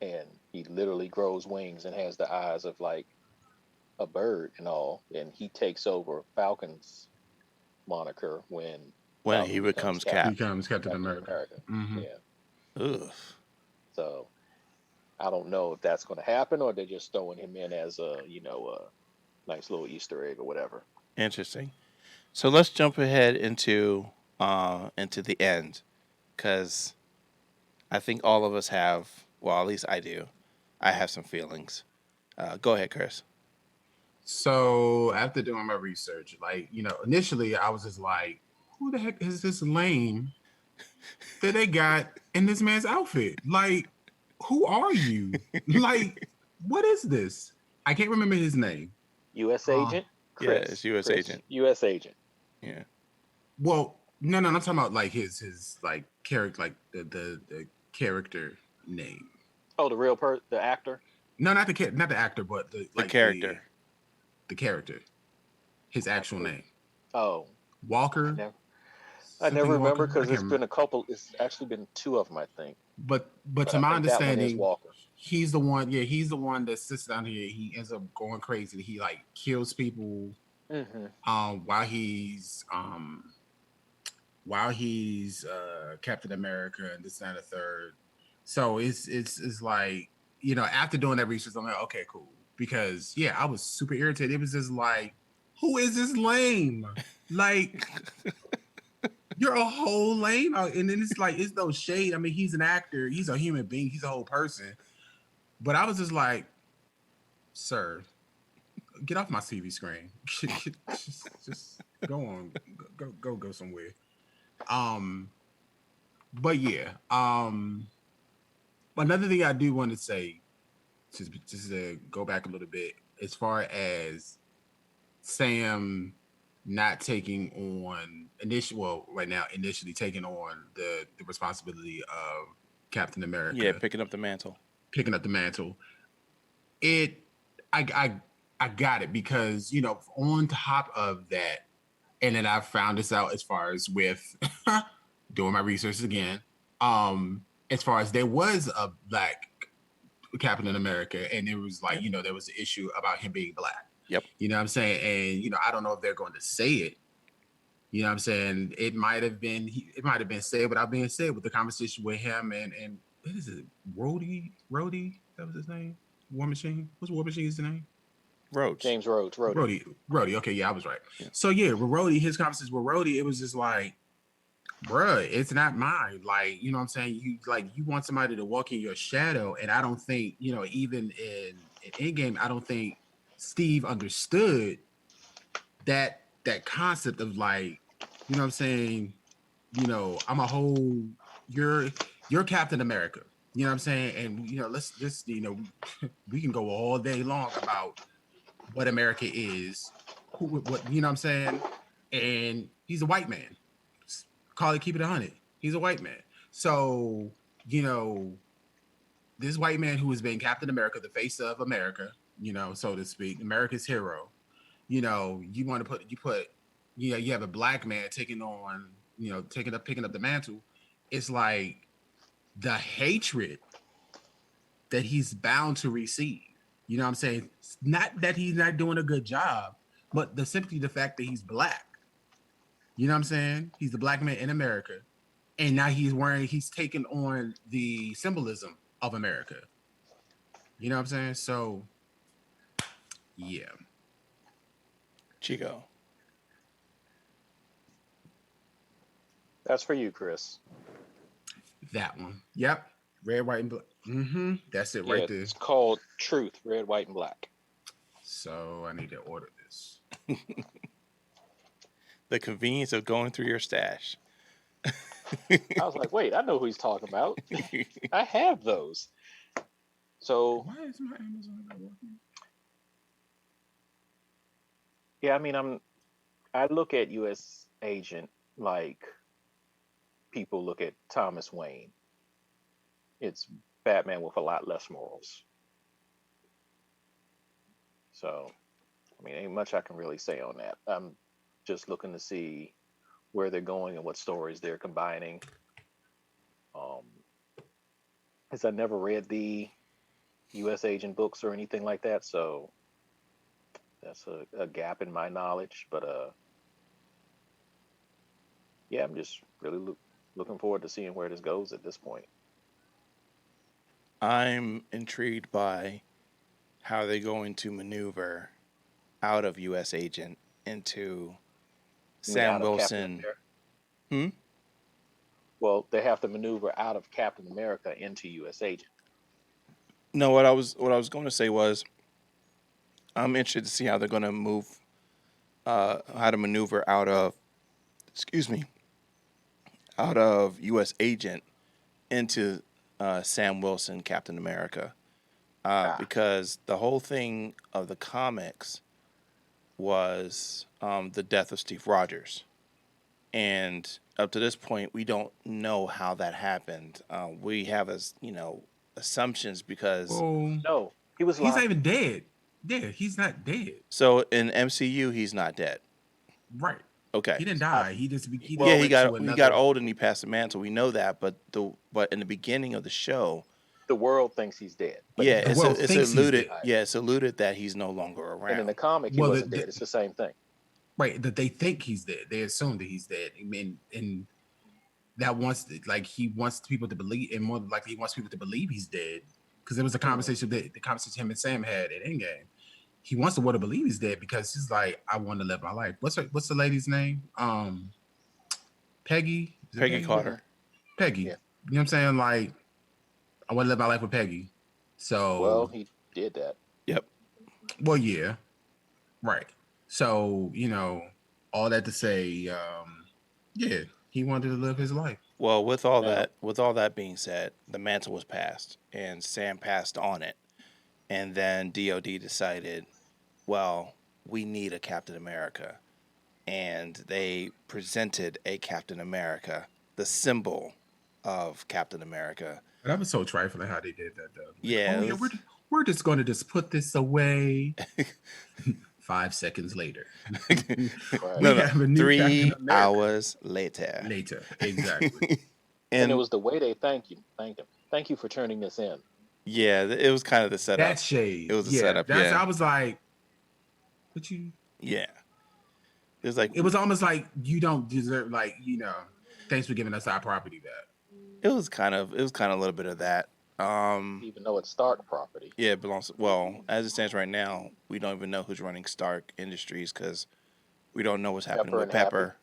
and he literally grows wings and has the eyes of like a bird and all, and he takes over Falcon's moniker when When he Falcon becomes becomes Cap. Becomes Captain Captain America. America. Hmm. Yeah. Ugh. So I don't know if that's going to happen or they're just throwing him in as a nice little Easter egg or whatever. Interesting. So let's jump ahead into the end, because I think all of us have. Well, at least I do. I have some feelings. Go ahead, Chris. So after doing my research, like, initially I was just like, who the heck is this lame that they got in this man's outfit? Like, who are you? Like, what is this? I can't remember his name. U.S. Uh, agent Yeah, Chris. it's U.S. Chris, agent. U.S. agent. Yeah. well, no, I'm talking about like his like character, like the character name. Oh, the actor. No, not the actor, but the The like character. the character, his actual Who? name. Oh, I Walker, never, I never something remember Walker. I because can't it's remember. been a couple. It's actually been two of them, I think. But But to I my think that one is understanding, Walker. he's the one. Yeah, he's the one that sits down here. He ends up going crazy. He like kills people Hmm. while he's Captain America and this and the third. So it's like, after doing that research, I'm like, okay, cool. Because yeah, I was super irritated. It was just like, who is this lame? Like, you're a whole lame. And then it's like, it's no shade. I mean, he's an actor, he's a human being, he's a whole person. But I was just like, sir, get off my TV screen. just go on, go somewhere. Um, but yeah, another thing I do want to say, just to go back a little bit, as far as Sam not taking on initially taking on the responsibility of Captain America, Yeah, picking up the mantle. picking up the mantle. It, I got it because on top of that, and then I found this out as far as with doing my research again. As far as there was a black Captain America, and it was like, Yep. there was an issue about him being black. Yep. You know what I'm saying? And I don't know if they're going to say it. You know what I'm saying? It might have been said without being said with the conversation with him and what is it? Rhodey, that was his name. War Machine. What's War Machine's name? Rhodes. James Rhodes wrote it. Rhodey. Okay, yeah, I was right. Yeah. So yeah, with Rhodey, his conversation with Rhodey, it was just like, bruh, it's not mine. Like, you know what I'm saying? You want somebody to walk in your shadow, and I don't think, even in Endgame, I don't think Steve understood that concept of like, you know what I'm saying? I'm a whole you're Captain America. You know what I'm saying? And let's just we can go all day long about what America is, what you know what I'm saying? And he's a white man. Call it, keep it 100. He's a white man. So, this white man who has been Captain America, the face of America, so to speak, America's hero. You want to you have a black man taking on, picking up the mantle. It's like the hatred that he's bound to receive. You know what I'm saying? It's not that he's not doing a good job, but simply the fact that he's black. You know what I'm saying? He's the black man in America. And now he's taken on the symbolism of America. You know what I'm saying? So, yeah. Chico. That's for you, Chris. That one. Yep. Red, white, and black. Mm-hmm. That's it right there. It's called Truth, Red, White, and Black. So I need to order this. The convenience of going through your stash. I was like, wait, I know who he's talking about. I have those. So Why is my Amazon not working? yeah, I mean, I look at U.S. Agent like people look at Thomas Wayne. It's Batman with a lot less morals. So, I mean, ain't much I can really say on that. I'm just looking to see where they're going and what stories they're combining. As I never read the U.S. Agent books or anything like that, so That's a gap in my knowledge, but yeah, I'm just really looking forward to seeing where this goes at this point. I'm intrigued by how they're going to maneuver out of U.S. Agent into I mean, Sam out of Captain Wilson. America. Hmm? Well, they have to maneuver out of Captain America into U.S. Agent. No, what I was going to say was I'm interested to see how they're going to move, how to maneuver out of, excuse me, out of U.S. Agent into Sam Wilson, Captain America, Ah, because the whole thing of the comics was the death of Steve Rogers, and up to this point, we don't know how that happened. We have as assumptions because Well, no, he was he's not locked. even dead. Yeah, he's not dead. so in MCU he's not dead. Right. Okay. He didn't I, die. He Yeah, just well, he went to got another. old and he passed the mantle. We know that, but in the beginning of the show, the world thinks he's dead, but yeah, he's The not it's world dead. it's thinks he's alluded. dead. Right. Yeah, it's alluded that he's no longer And in the around. comic, he Well, wasn't dead. It's the same thing. right, that they think he's dead. They assume that he's dead. I mean, and that wants like he wants people to believe, and more likely he wants people to believe he's dead because there was a Hmm. conversation that the conversation him and Sam had at Endgame. He wants the world to believe he's dead because he's like, I want to live my life. What's the lady's name? Peggy. Is it Peggy Peggy? Hmm. Carter. Peggy. You Yeah. know what I'm saying? Like, I want to live my life with Peggy. Well, So, he did that. Yep. well, yeah, right. So, all that to say, yeah, he wanted to live his life. Well, Now, with all that being said, the mantle was passed, and Sam passed on it, and then DoD decided, well, we need a Captain America, and they presented a Captain America, the symbol of Captain America. That was so trifling how they did that, though. Like, Yeah, oh it yeah, was, we're just going to just put this away. 5 seconds later, right. we no, have a new Captain America. 3 hours later. Later, exactly. And it And was the way they thanked him. Thank you for turning this in. yeah, it was kind of the setup. That It shade, was a yeah. setup. That's Yeah, I was like, but you. yeah. It was like It was almost like you don't deserve, like Thanks for giving us our property back. it was kind of a little bit of that. Even though it's Stark property. Yeah, it belongs. Well, as it stands right now, we don't even know who's running Stark Industries because we don't know what's happening Pepper with and Happy. Pepper.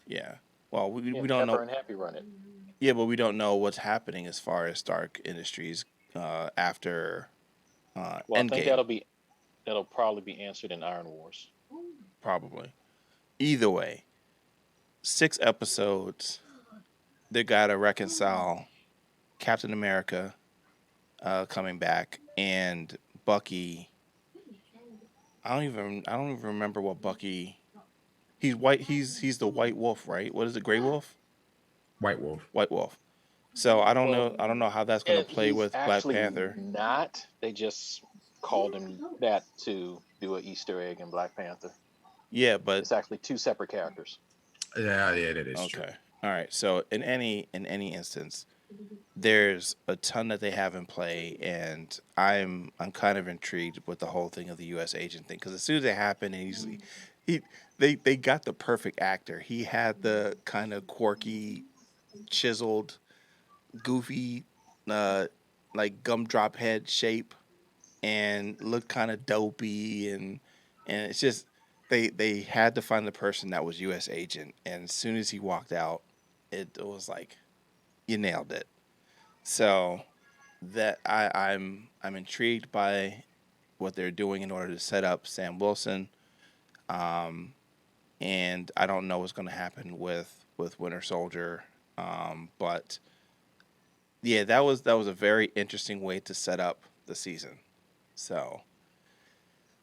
Yeah. Well, Yeah, we don't Pepper know. and Happy run it. Yeah, but we don't know what's happening as far as Stark Industries after Well, I think Endgame, that'll probably be answered in Iron Wars. probably. Either way, 6 episodes. They gotta reconcile Captain America coming back and Bucky. I don't even remember what Bucky. He's white. He's the White Wolf, right? What is it? Gray Wolf? White Wolf. White Wolf. So I don't Well, know. I don't know how that's gonna and play he's with Black actually Panther. not. They just called him that to do an Easter egg in Black Panther. Yeah, but It's actually two separate characters. Yeah, that is true. okay. All right. So in any instance, there's a ton that they have in play, and I'm kind of intrigued with the whole thing of the U.S. agent thing because as soon as it happened, and he they got the perfect actor. He had the kind of quirky, chiseled, goofy, uh, like gumdrop head shape, and looked kind of dopey, and it's just they had to find the person that was U.S. agent, and as soon as he walked out, it was like you nailed it. So that I'm intrigued by what they're doing in order to set up Sam Wilson. Um, and I don't know what's going to happen with Winter Soldier. But yeah, that was a very interesting way to set up the season. So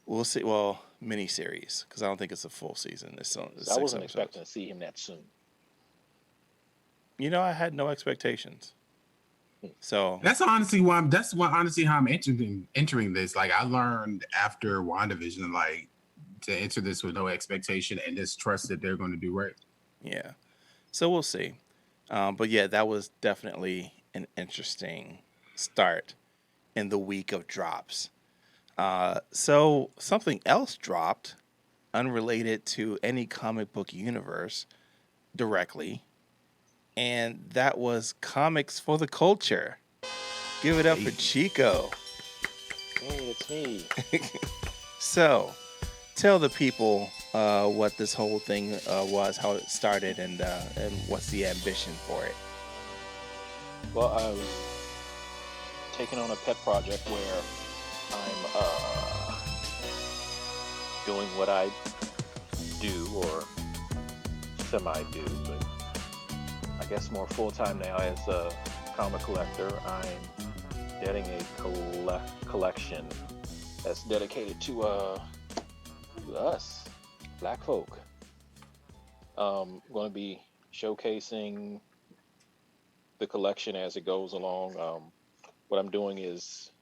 we'll see. Well, mini series because I don't think it's a full season. It's So I 6 wasn't episodes. expecting to see him that soon. I had no expectations. So That's honestly why. That's why honestly how I'm entering this. Like I learned after WandaVision, like to enter this with no expectation and just trust that they're going to do right. yeah, so we'll see. But yeah, that was definitely an interesting start in the week of drops. So something else dropped, unrelated to any comic book universe directly, and that was Comics for the Culture. Give it up for Hey. Chico. Hey, it's me. So, tell the people what this whole thing was, how it started, and what's the ambition for it. Well, I was taking on a pet project where I'm doing what I do or semi do, but I guess more full time now as a comic collector. I'm getting a collection that's dedicated to us, Black folk. Going to be showcasing the collection as it goes along. What I'm doing is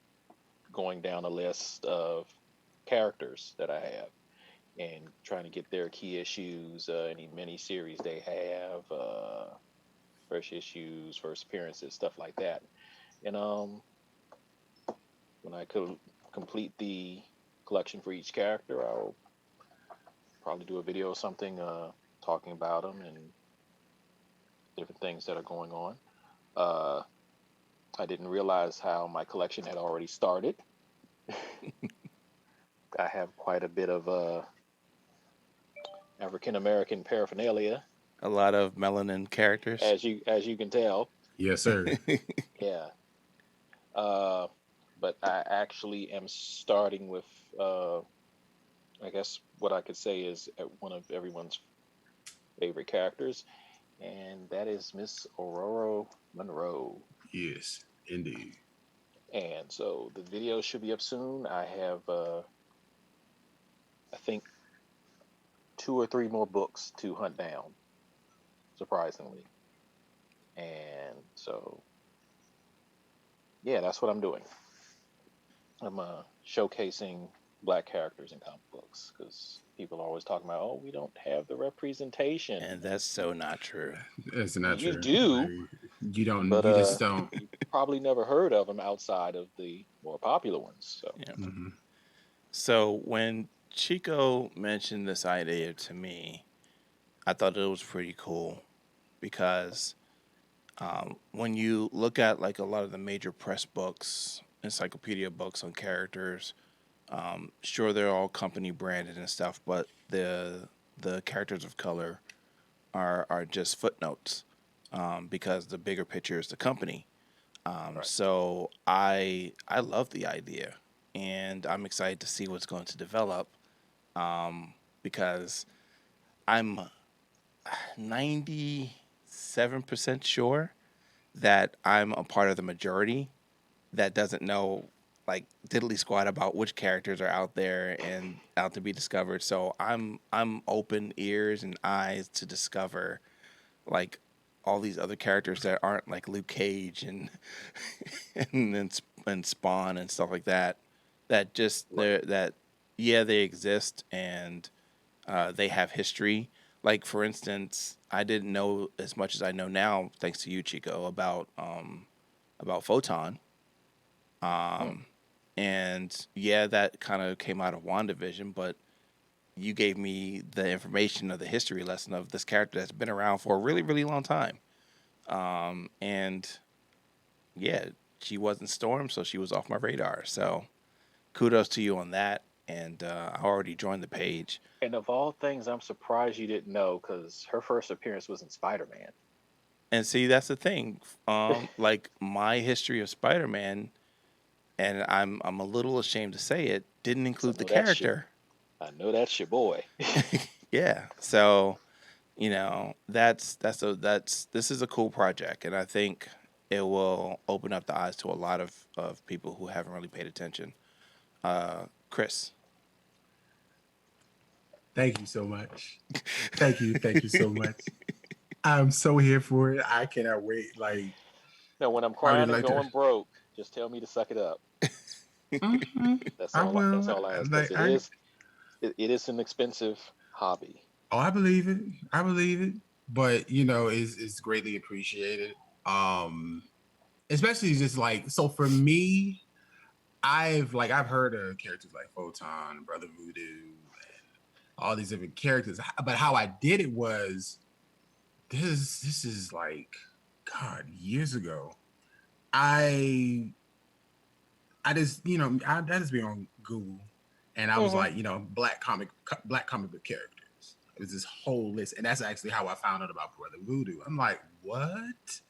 going down a list of characters that I have and trying to get their key issues, any mini series they have, first issues, first appearances, stuff like that. And when I could complete the collection for each character, I'll probably do a video or something talking about them and different things that are going on. Uh, I didn't realize how my collection had already started. I have quite a bit of African American paraphernalia, A lot of melanin characters. as you can tell. Yes, sir. Yeah. But I actually am starting with, I guess what I could say is one of everyone's favorite characters, and that is Miss Aurora Monroe. Yes, indeed. And so the video should be up soon. I have, I think, 2 or 3 more books to hunt down, surprisingly. And so, yeah, that's what I'm doing. I'm showcasing Black characters in comic books because people are always talking about, oh, we don't have the representation. And that's so not true. That's not You true. do, Like, you don't. but You just don't. you probably never heard of them outside of the more popular ones. So, Yeah. Mhm. So when Chico mentioned this idea to me, I thought it was pretty cool because when you look at like a lot of the major press books, encyclopedia books on characters, sure they're all company branded and stuff, but the characters of color are just footnotes because the bigger picture is the company. right. So I love the idea, and I'm excited to see what's going to develop because I'm 97% sure that I'm a part of the majority that doesn't know like diddly squat about which characters are out there and out to be discovered. So I'm open ears and eyes to discover like all these other characters that aren't like Luke Cage and and Spawn and stuff like that. That just Right. that yeah they exist and they have history. Like for instance, I didn't know as much as I know now, thanks to you, Chico, about Photon. Hmm. And yeah, that kind of came out of WandaVision, but you gave me the information of the history lesson of this character that's been around for a really, really long time. And yeah, she wasn't Storm, so she was off my radar. So kudos to you on that. And I already joined the page. And of all things, I'm surprised you didn't know because her first appearance was in Spider-Man. And see, that's the thing. Like my history of Spider-Man, and I'm a little ashamed to say it, didn't 'Cause include the character. I know that's your boy. Yeah. So that's this is a cool project, and I think it will open up the eyes to a lot of people who haven't really paid attention. Chris. Thank you so much. Thank you. Thank you so much. I'm so here for it. I cannot wait. Like, Now, when I'm I would crying and like to. going broke, just tell me to suck it up. Mhm. That's I all. That's will. all I ask because Like, I. it is an expensive hobby. Oh, I believe it. I believe it. But it's greatly appreciated. Especially just like so for me. I've heard of characters like Photon, Brother Voodoo, and all these different characters. But how I did it was this is like God years ago. I I just I just be on Google, and I was Hmm. like black comic book characters. It was this whole list, and that's actually how I found out about Brother Voodoo. I'm like, what?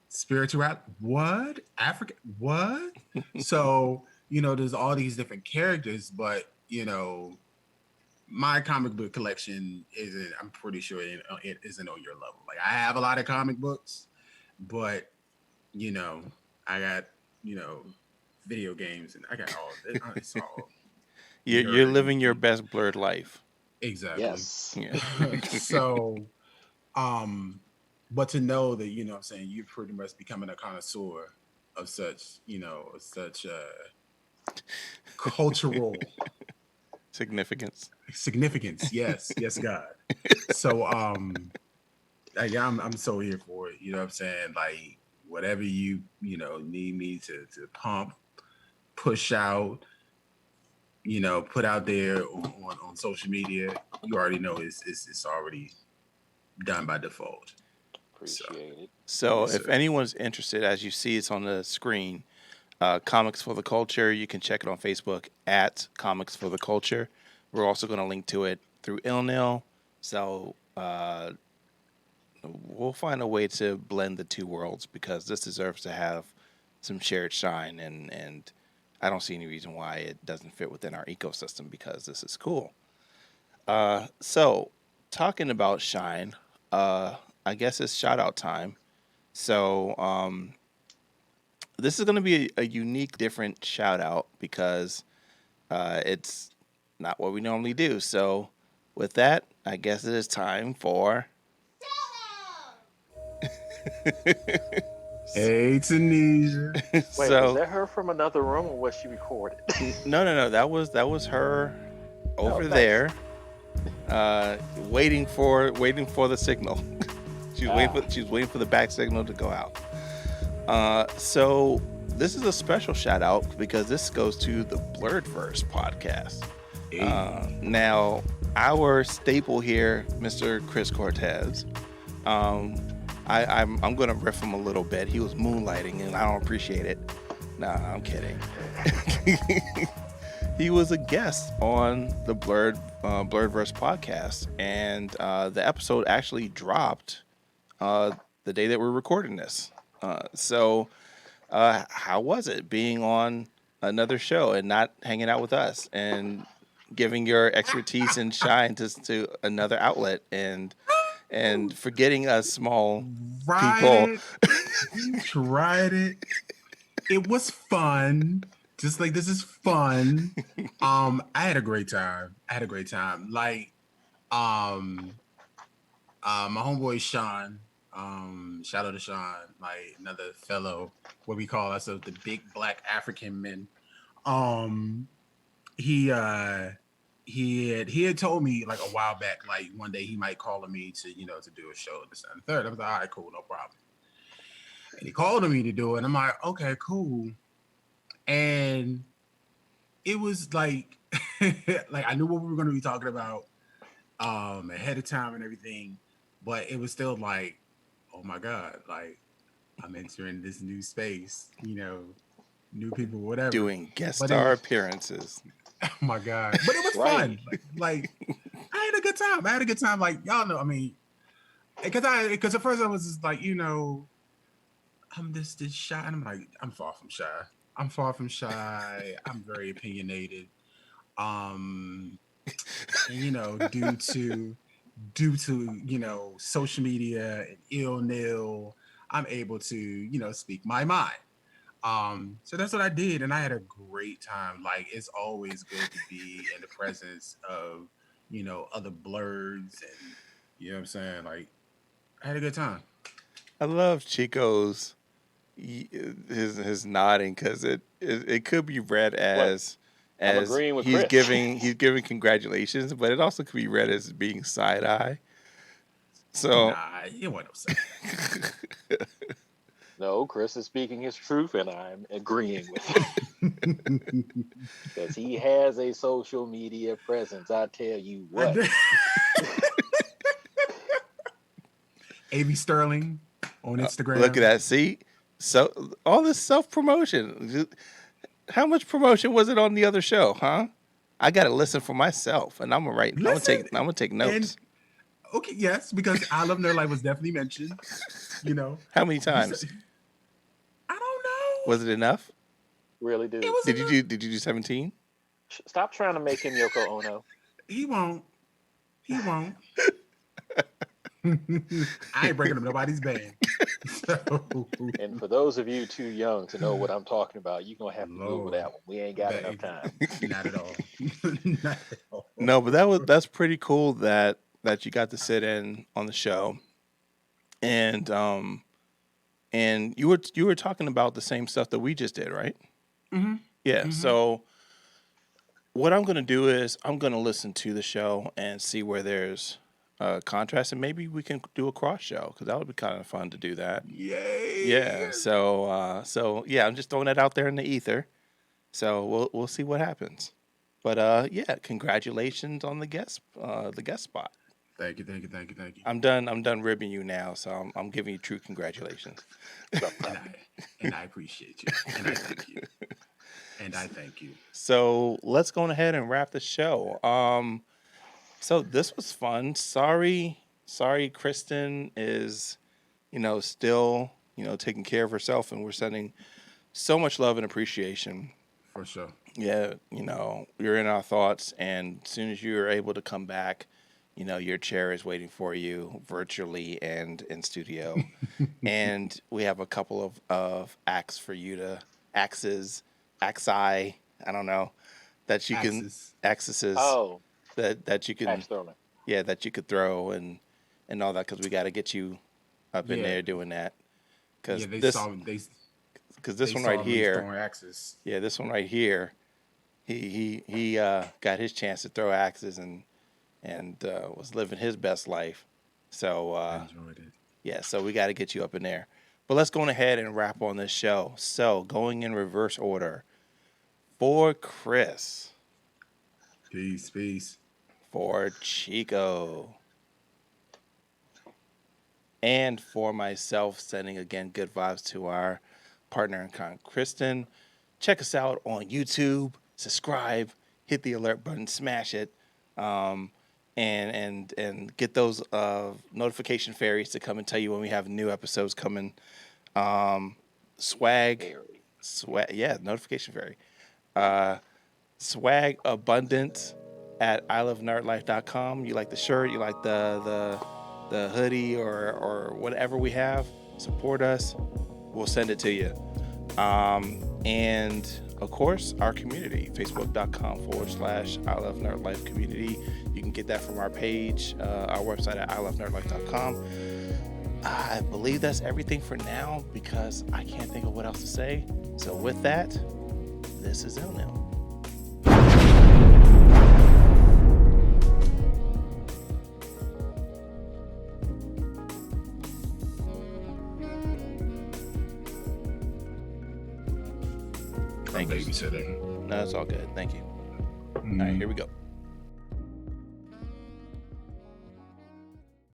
Spiritual, what? Africa, what? So there's all these different characters, but my comic book collection isn't. I'm pretty sure it isn't on your level. Like I have a lot of comic books, but you know, I got you know video games, and I got all. It's all You're nerdy. living your best blurred life. Exactly. Yes. Yeah. So, um, but to know that what I'm saying, you're pretty much becoming a connoisseur of such cultural Significance. significance. Yes, yes, God. So, yeah, I'm so here for it. You know what I'm saying? Like whatever need me to pump, push out, put out there on social media, you already know it's already done by default. So, Appreciate it. So yes, if sir. anyone's interested, as you see, it's on the screen. Comics for the Culture. You can check it on Facebook at Comics for the Culture. We're also going to link to it through ILNIL. So we'll find a way to blend the two worlds because this deserves to have some shared shine, and I don't see any reason why it doesn't fit within our ecosystem because this is cool. So talking about shine, I guess it's shout out time. So this is going to be a unique, different shout out because it's not what we normally do. So with that, I guess it is time for. Hey, Tunisia. Wait, was So that her from another room or was she recorded? no. That was her Oh, over nice. there, waiting for the signal. Ah, She was waiting for the back signal to go out. So this is a special shout out because this goes to the Blurredverse podcast. Hey. Now, our staple here, Mr. Chris Cortez. Um, I'm gonna riff him a little bit. He was moonlighting, and I don't appreciate it. Nah, I'm kidding. He was a guest on the Blurredverse podcast, and the episode actually dropped the day that we're recording this. So, how was it being on another show and not hanging out with us and giving your expertise and shine to another outlet and forgetting us small Tried people? it. You tried it. It was fun. Just like this is fun. I had a great time. Like, um, my homeboy Sean. Shout out to Sean, like another fellow, what we call ourselves the big black African men. Um, he he had told me like a while back, like one day he might call on me to to do a show this and the third. I was like, all right, cool, no problem. And he called on me to do it. And I'm like, okay, cool. And it was like like I knew what we were gonna be talking about ahead of time and everything, but it was still like, oh my God, like I'm entering this new space, new people, whatever. Doing guest But it star was appearances. oh my God. But it was right. fun. Like I had a good time. I had a good time. Like y'all know, I mean, because at first I was just like, I'm this shy. And I'm like, I'm far from shy. I'm far from shy. I'm very opinionated. Um, and due to social media and ill nil, I'm able to speak my mind. So that's what I did, and I had a great time. Like it's always good to be in the presence of other blurs, and you know what I'm saying. Like I had a good time. I love Chico's his nodding because it could be read What? I'm as agreeing with he's Chris. giving congratulations, but it also could be read as being side eye. So Nah, it wasn't no side. No, Chris is speaking his truth and I'm agreeing with him. Because he has a social media presence. I tell you what. A.B. Sterling on Instagram. Look at that. See? So all this self-promotion. How much promotion was it on the other show, huh? I got to listen for myself, and I'm gonna take notes. Okay, yes, because I Love Nerd Life was definitely mentioned. You know, how many times? I don't know. Was it enough? Really, dude. Did you do 17? Stop trying to make him Yoko Ono. He won't. I ain't breaking up nobody's band. And for those of you too young to know what I'm talking about, you're going to have to Google that one. We ain't got enough time. Not at all. Not at all. No, but that's pretty cool that you got to sit in on the show. And you were talking about the same stuff that we just did, right? Mm-hmm. Yeah. Mm-hmm. So what I'm going to do is I'm going to listen to the show and see where there's contrast, and maybe we can do a cross show, because that would be kind of fun to do that. Yay! Yeah. So yeah, I'm just throwing that out there in the ether. So we'll see what happens. But yeah, congratulations on the guest spot. Thank you. I'm done ribbing you now, so I'm giving you true congratulations. and I appreciate you. And I thank you. And I thank you. So let's go ahead and wrap the show. So this was fun. Sorry, Kristen is, still, taking care of herself, and we're sending so much love and appreciation. For sure. Yeah, you're in our thoughts, and as soon as you're able to come back, your chair is waiting for you virtually and in studio. And we have a couple of acts for you to I don't know, that you can accesses. Oh, that you can, Axe throwing. yeah, that you could throw and all that, because we got to get you up in there doing that. Because this one right here, yeah, this one right here, he got his chance to throw axes and was living his best life. So I enjoyed it. Yeah, so we got to get you up in there. But let's go ahead and wrap on this show. So going in reverse order, for Chris. Peace. For Chico. And for myself, sending again good vibes to our partner in crime, Kristen. Check us out on YouTube. Subscribe. Hit the alert button. Smash it. And get those notification fairies to come and tell you when we have new episodes coming. Swag. Yeah, notification fairy. Swag abundant at ilovenerdlife.com. You like the shirt, you like the hoodie or whatever we have, support us. We'll send it to you. And of course, our community, facebook.com/ilovenerdlife community. You can get that from our page, our website at ilovenerdlife.com. I believe that's everything for now, because I can't think of what else to say. So with that, this is Ill Nil. Thank you. Babysitting. No, it's all good. Thank you. All right, here we go.